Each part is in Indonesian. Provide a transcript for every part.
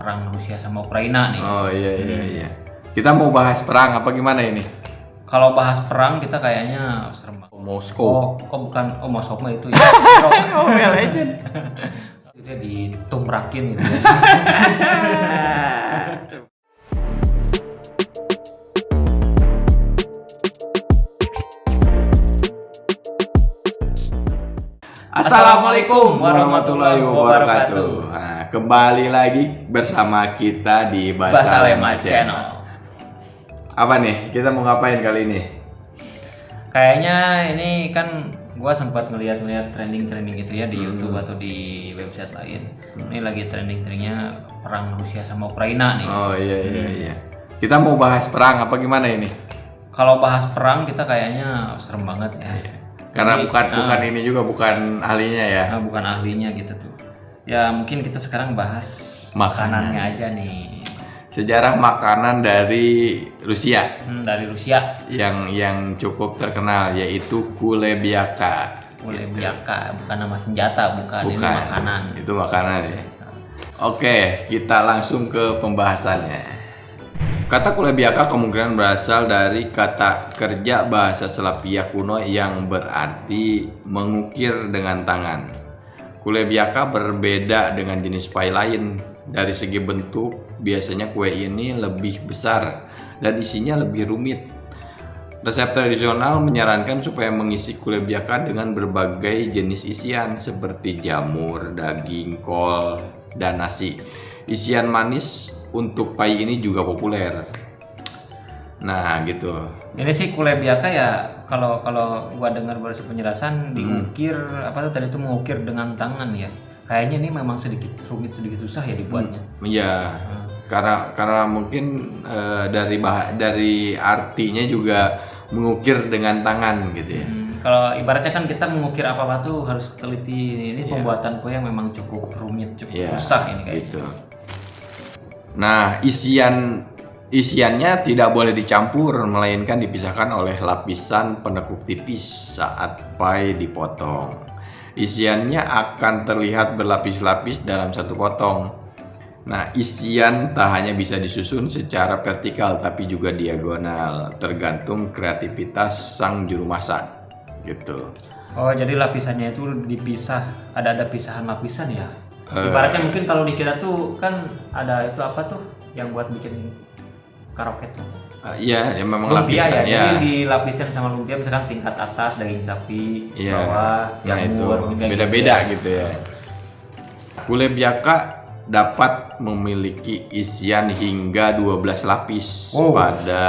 Perang Rusia sama Ukraina nih. Oh iya. Kita mau bahas perang apa gimana ini? Kalau bahas perang kita kayaknya serem banget. Moskow. Bukan Moskow mah itu ya. Mobile Legend. Itu ya ditumrakin gitu ya. Assalamualaikum warahmatullahi wabarakatuh. Nah, kembali lagi bersama kita di Basalema Channel. Apa nih? Kita mau ngapain kali ini? Kayaknya ini kan gua sempat ngeliat trending gitu ya di YouTube atau di website lain. Ini lagi trendingnya perang Rusia sama Ukraina nih. Oh iya. Kita mau bahas perang apa gimana ini? Kalau bahas perang kita kayaknya serem banget ya. Karena Jadi, bukan ini juga bukan ahlinya ya. bukan ahlinya gitu tuh. Ya mungkin kita sekarang bahas Makanan. makanannya aja nih. Sejarah makanan dari Rusia Dari Rusia. yang cukup terkenal yaitu kulebiaka. Kulebiaka, bukan nama senjata, bukan. Ini makanan. Itu makanan ya. Oke, kita langsung ke pembahasannya. Kata kulebiaka kemungkinan berasal dari kata kerja bahasa Slavia kuno yang berarti mengukir dengan tangan. Kulebiaka berbeda dengan jenis pie lain. Dari segi bentuk, biasanya kue ini lebih besar dan isinya lebih rumit. Resep tradisional menyarankan supaya mengisi kulebiaka dengan berbagai jenis isian seperti jamur, daging, kol, dan nasi. Isian manis untuk pie ini juga populer. Nah, gitu. Ini sih kulebiaka ya, kalau gua dengar bahasa penjelasan diukir apa tuh tadi itu mengukir dengan tangan ya. Kayaknya ini memang sedikit rumit, sedikit susah ya dibuatnya. Iya. Karena mungkin dari artinya juga mengukir dengan tangan gitu ya. Kalau ibaratnya kan kita mengukir apa-apa tuh harus teliti. Ini pembuatan kue yang memang cukup rumit, cukup susah ini kayaknya. Gitu. Nah, isiannya tidak boleh dicampur, melainkan dipisahkan oleh lapisan penekuk tipis saat pie dipotong. Isiannya akan terlihat berlapis-lapis dalam satu potong. Nah, isian tak hanya bisa disusun secara vertikal tapi juga diagonal, tergantung kreativitas sang juru masak. Gitu. Oh, jadi lapisannya itu dipisah, ada pisahan lapisan ya. Ibaratnya mungkin kalau di kita tuh kan ada itu apa tuh yang buat bikin karaoke tuh. Iya, ya memang Lumpia lapisan ya. Jadi dilapisin sama lumpia misalkan tingkat atas daging sapi, bawah jamur, beda-beda gitu ya. Kulebiaka dapat memiliki isian hingga 12 lapis pada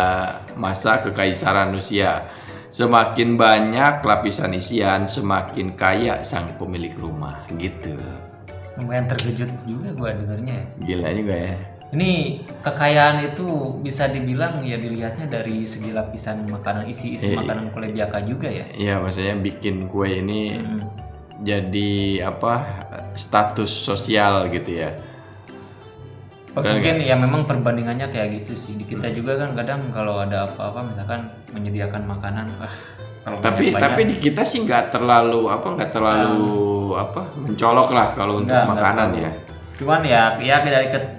masa kekaisaran Rusia. Semakin banyak lapisan isian, semakin kaya sang pemilik rumah gitu. Lumayan terkejut juga gua dengarnya. Gila juga ya. Ini kekayaan itu bisa dibilang ya dilihatnya dari segi lapisan makanan, isi makanan kulebiaka juga ya. Iya, maksudnya bikin kue ini jadi status sosial gitu ya. Mungkin ya memang perbandingannya kayak gitu sih. Di kita juga kan kadang kalau ada apa-apa misalkan menyediakan makanan, kalau tapi di kita sih nggak terlalu mencolok lah kalau untuk makanan ya. Cuman ya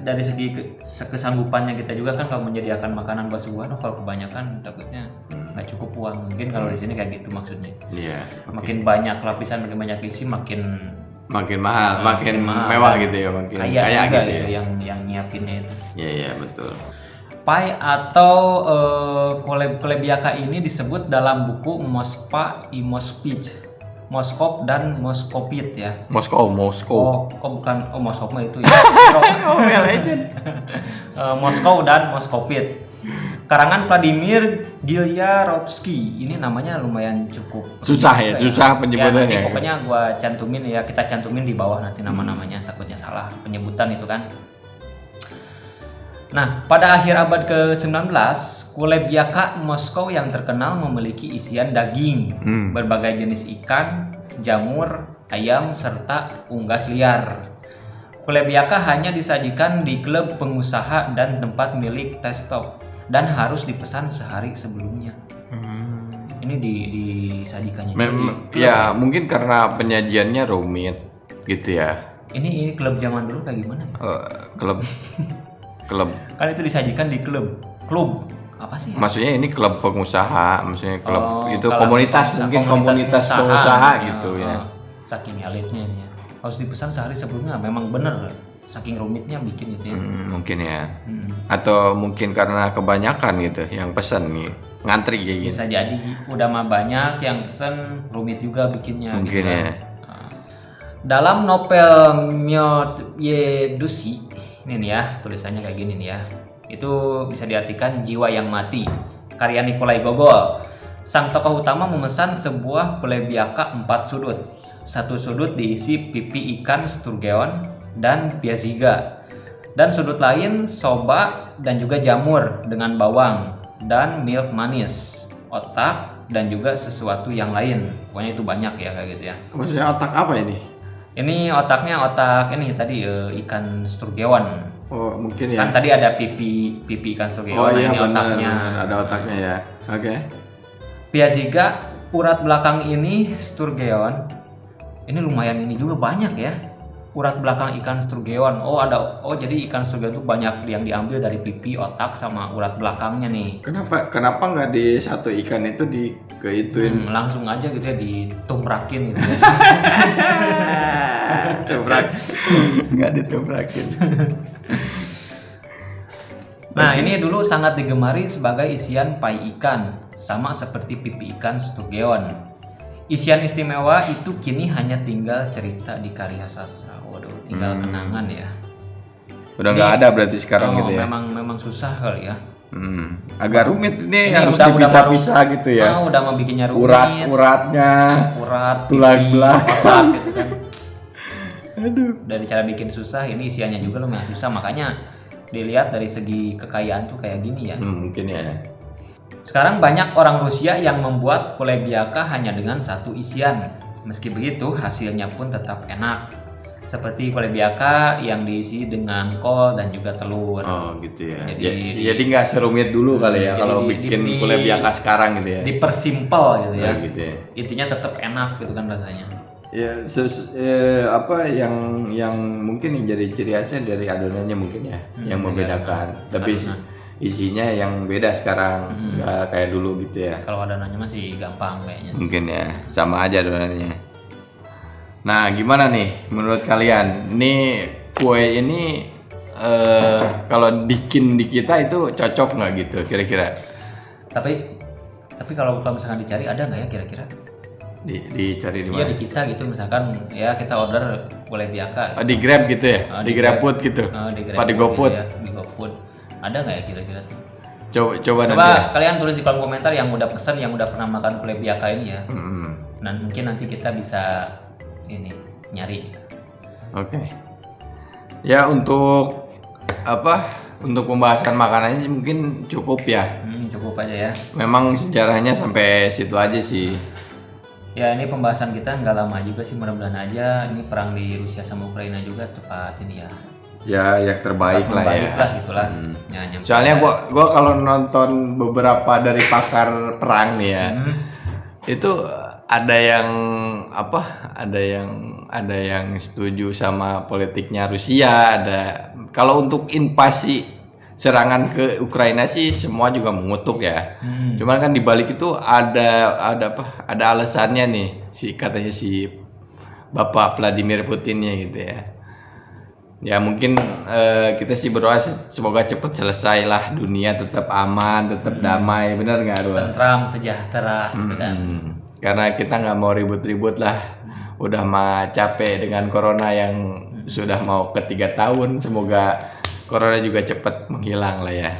dari segi kesanggupannya kita juga kan kalau menyediakan makanan buat sebuah, kalau kebanyakan takutnya nggak cukup uang. Mungkin kalau di sini kayak gitu maksudnya. Iya. Makin banyak lapisan, makin banyak isi, makin mahal, makin mewah gitu ya, makin kaya gitu ya. Yang nyiapinnya itu. Iya betul. Pie atau kulebiaka ini disebut dalam buku Moskva i Moskvich, Moskov dan Moskopit ya. Moskow. Bukan Moskov mah itu ya. Mobile Legend. Moskow dan Moskopit. Karangan Vladimir Gilyarovsky. Ini namanya lumayan cukup susah ya, susah penyebutannya. Pokoknya kita cantumin di bawah nanti nama-namanya, takutnya salah penyebutan itu kan. Nah, pada akhir abad ke-19, kulebiaka Moskow yang terkenal memiliki isian daging, berbagai jenis ikan, jamur, ayam, serta unggas liar. Kulebiaka hanya disajikan di klub pengusaha dan tempat milik Testov dan harus dipesan sehari sebelumnya. Ini disajikannya. Ya, mungkin karena penyajiannya rumit gitu ya. Ini klub zaman dulu kayak gimana? Klub klub. Kan itu disajikan di klub apa sih? Maksudnya ini klub pengusaha, maksudnya klub itu kalau komunitas, mungkin komunitas pengusaha gitu ya. Saking elitnya ini ya. Harus dipesan sehari sebelumnya, memang bener. Saking rumitnya bikin itu ya. Mungkin ya. Atau mungkin karena kebanyakan gitu yang pesan nih, ngantri kayak gitu. Bisa jadi udah mah banyak yang pesen, rumit juga bikinnya. Mungkin gitu ya. Dalam novel Myeodushi ini nih ya, tulisannya kayak gini nih ya. Itu bisa diartikan jiwa yang mati, karya Nikolai Gogol. Sang tokoh utama memesan sebuah kulebiaka 4 sudut. Satu sudut diisi pipi ikan sturgeon dan piaziga. Dan sudut lain soba dan juga jamur dengan bawang dan milk manis, otak dan juga sesuatu yang lain. Pokoknya itu banyak ya kayak gitu ya. Maksudnya otak apa ini? Ini otaknya otak ini tadi ikan sturgeon. Oh mungkin ya. Kan tadi ada pipi ikan sturgeon. Oh iya ini benar, otaknya. ada otaknya ya. Oke. Piaziga urat belakang ini sturgeon. Ini lumayan ini juga banyak ya. Urat belakang ikan sturgeon. Jadi ikan sturgeon itu banyak yang diambil dari pipi, otak sama urat belakangnya nih. Kenapa nggak di satu ikan itu dikeituin? Langsung aja gitu ya ditumrakin gitu ya. Tuprak. Nggak dituprakin. Nah, ini dulu sangat digemari sebagai isian pai ikan, sama seperti pipi ikan sturgeon. Isian istimewa itu kini hanya tinggal cerita di karya sastra. Waduh, tinggal kenangan ya. Udah nggak ada berarti sekarang gitu ya? Memang susah kali ya. Agak rumit ini Ini harus udah dipisah-pisah gitu ya. Udah mau bikinnya rumit. Urat-uratnya, pipi, tulang belakang. otak gitu kan. Aduh. Dari cara bikin susah, ini isiannya juga lumayan susah. Makanya dilihat dari segi kekayaan tuh kayak gini ya. Mungkin ya. Sekarang banyak orang Rusia yang membuat kulebiaka hanya dengan satu isian. Meski begitu, hasilnya pun tetap enak. Seperti kulebiaka yang diisi dengan kol dan juga telur. Oh gitu ya. Jadi Jadi nggak serumit dulu kali ya jadi kalau bikin kulebiaka sekarang gitu ya. Dipersimpel gitu ya. Gitu ya. Intinya tetap enak gitu kan rasanya. Ya, apa yang mungkin yang jadi ciri khasnya dari adonannya mungkin ya, yang membedakan. Tapi isinya yang beda sekarang, nggak kayak dulu gitu ya. Kalau adonannya masih gampang kayaknya. Mungkin ya, sama aja adonannya. Nah, gimana nih menurut kalian? Nih kue ini kalau bikin di kita itu cocok nggak gitu kira-kira? Tapi kalau misalkan dicari ada nggak ya kira-kira? Dicari di Iya mana? di kita gitu misalkan ya kita order kulebiaka. Di Grab gitu ya? Di GrabFood gitu? Apa di GoFood? Gitu ya, di GoFood. Ada nggak ya kira-kira tuh? Coba nanti ya. Kalian tulis di kolom komentar yang udah pesan, yang udah pernah makan kulebiaka ini ya. Nah mungkin nanti kita bisa ini nyari. Oke. Ya untuk untuk pembahasan makanannya mungkin cukup ya. Cukup aja ya. Memang sejarahnya sampai situ aja sih. Ya ini pembahasan kita nggak lama juga sih, mudah-mudahan aja ini perang di Rusia sama Ukraina juga cepat ini ya. Ya yang terbaik lah ya. Gitulah. Soalnya gua kalau nonton beberapa dari pakar perang nih ya, itu ada yang ada yang setuju sama politiknya Rusia, kalau untuk invasi serangan ke Ukraina sih semua juga mengutuk ya. Cuman kan dibalik itu ada alasannya nih katanya si Bapak Vladimir Putinnya gitu ya. Ya mungkin kita sih berdoa semoga cepat selesai lah, dunia tetap aman, tetap damai, benar nggak Arul? Tentram, sejahtera, gitu kan. Karena kita nggak mau ribut-ribut lah, udah mah capek dengan corona yang sudah mau ke 3 tahun, semoga corona juga cepat menghilang lah ya.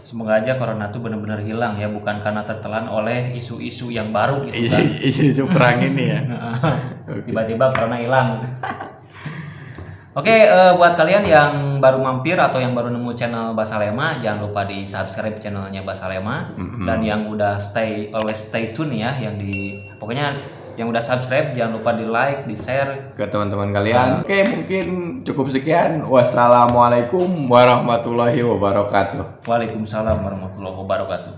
Semoga aja corona tuh benar-benar hilang ya, bukan karena tertelan oleh isu-isu yang baru gitu kan. Isu-isu perang ini ya. Tiba-tiba corona hilang. Oke, buat kalian yang baru mampir atau yang baru nemu channel Basalema, jangan lupa di subscribe channelnya Basalema. Dan yang udah always stay tune ya, pokoknya yang udah subscribe jangan lupa di like, di share ke teman-teman kalian. Oke, mungkin cukup sekian. Wassalamualaikum warahmatullahi wabarakatuh. Waalaikumsalam warahmatullahi wabarakatuh.